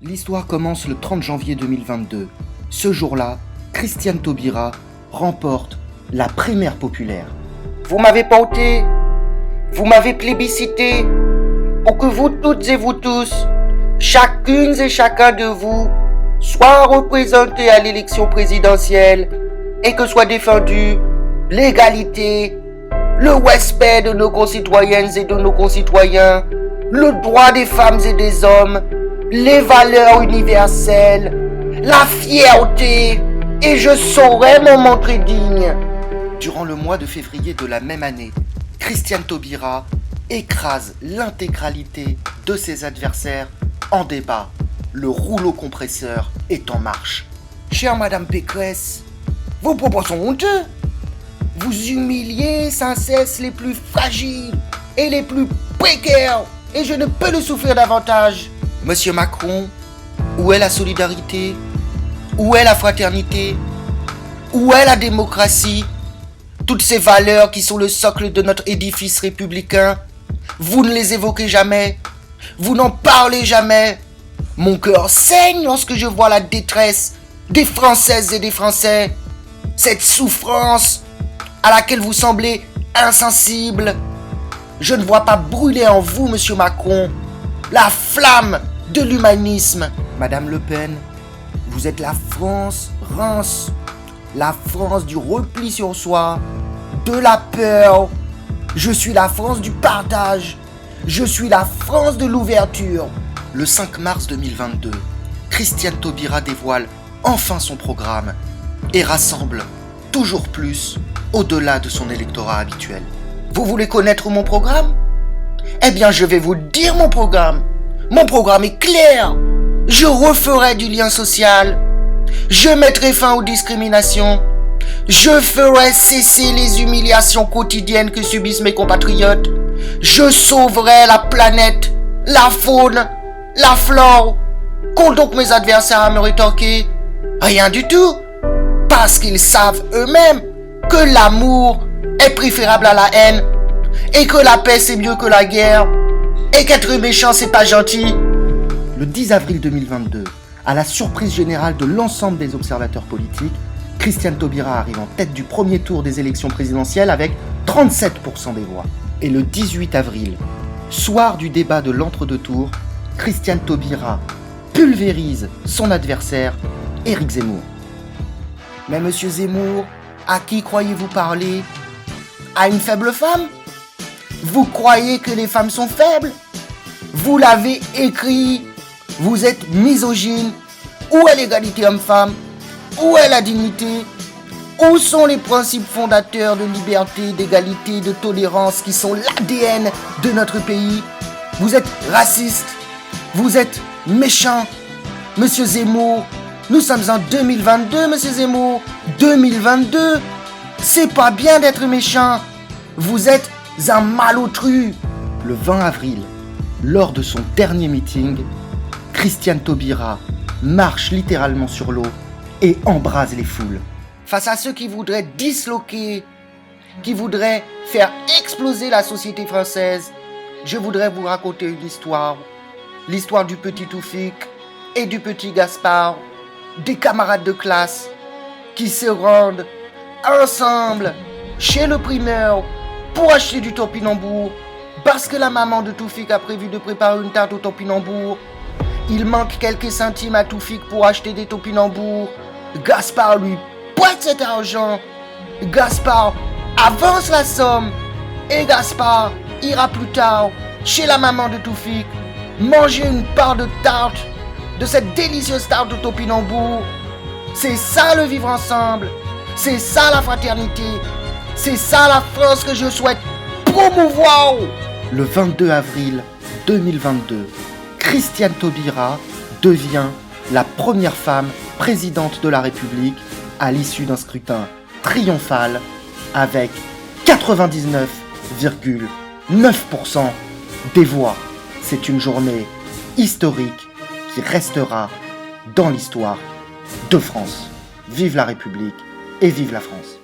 L'histoire commence le 30 janvier 2022. Ce jour-là, Christiane Taubira remporte la primaire populaire. Vous m'avez porté, vous m'avez plébiscité, pour que vous toutes et vous tous, chacune et chacun de vous, soit représentés à l'élection présidentielle et que soit défendue l'égalité, le respect de nos concitoyennes et de nos concitoyens, le droit des femmes et des hommes, les valeurs universelles, la fierté, et je saurai m'en montrer digne. Durant le mois de février de la même année, Christiane Taubira écrase l'intégralité de ses adversaires en débat. Le rouleau compresseur est en marche. Chère Madame Pécresse, vos propos sont honteux. Vous humiliez sans cesse les plus fragiles et les plus précaires, et je ne peux le souffrir davantage. Monsieur Macron, où est la solidarité? Où est la fraternité? Où est la démocratie? Toutes ces valeurs qui sont le socle de notre édifice républicain, vous ne les évoquez jamais. Vous n'en parlez jamais. Mon cœur saigne lorsque je vois la détresse des Françaises et des Français. Cette souffrance à laquelle vous semblez insensible. Je ne vois pas brûler en vous, monsieur Macron, la flamme de l'humanisme. Madame Le Pen, vous êtes la France rance, la France du repli sur soi, de la peur. Je suis la France du partage. Je suis la France de l'ouverture. Le 5 mars 2022, Christiane Taubira dévoile enfin son programme et rassemble toujours plus au-delà de son électorat habituel. Vous voulez connaître mon programme? Eh bien, je vais vous dire mon programme. Mon programme est clair. Je referai du lien social. Je mettrai fin aux discriminations. Je ferai cesser les humiliations quotidiennes que subissent mes compatriotes. Je sauverai la planète, la faune, la flore. Qu'ont donc mes adversaires à me rétorquer? Rien du tout. Parce qu'ils savent eux-mêmes que l'amour est préférable à la haine, et que la paix c'est mieux que la guerre, et qu'être méchant c'est pas gentil. Le 10 avril 2022, à la surprise générale de l'ensemble des observateurs politiques, Christiane Taubira arrive en tête du premier tour des élections présidentielles avec 37% des voix. Et le 18 avril, soir du débat de l'entre-deux tours, Christiane Taubira pulvérise son adversaire, Éric Zemmour. Mais monsieur Zemmour, à qui croyez-vous parler? À une faible femme? Vous croyez que les femmes sont faibles? Vous l'avez écrit. Vous êtes misogyne. Où est l'égalité homme-femme? Où est la dignité? Où sont les principes fondateurs de liberté, d'égalité, de tolérance qui sont l'ADN de notre pays? Vous êtes raciste. Vous êtes méchant. Monsieur Zemmour, nous sommes en 2022, monsieur Zemmour. 2022. C'est pas bien d'être méchant. Vous êtes un malotru. Le 20 avril, lors de son dernier meeting, Christiane Taubira marche littéralement sur l'eau et embrase les foules. Face à ceux qui voudraient disloquer, qui voudraient faire exploser la société française, je voudrais vous raconter une histoire. L'histoire du petit Toufik et du petit Gaspard, des camarades de classe qui se rendent ensemble chez le primeur pour acheter du topinambour parce que la maman de Toufik a prévu de préparer une tarte au topinambour. Il manque quelques centimes à Toufik pour acheter des topinambours. Gaspard lui prête cet argent. Gaspard avance la somme et Gaspard ira plus tard chez la maman de Toufik manger une part de tarte, de cette délicieuse tarte au topinambour. C'est ça le vivre ensemble. C'est ça la fraternité. C'est ça la France que je souhaite promouvoir. Le 22 avril 2022, Christiane Taubira devient la première femme présidente de la République à l'issue d'un scrutin triomphal avec 99,9% des voix. C'est une journée historique qui restera dans l'histoire de France. Vive la République et vive la France.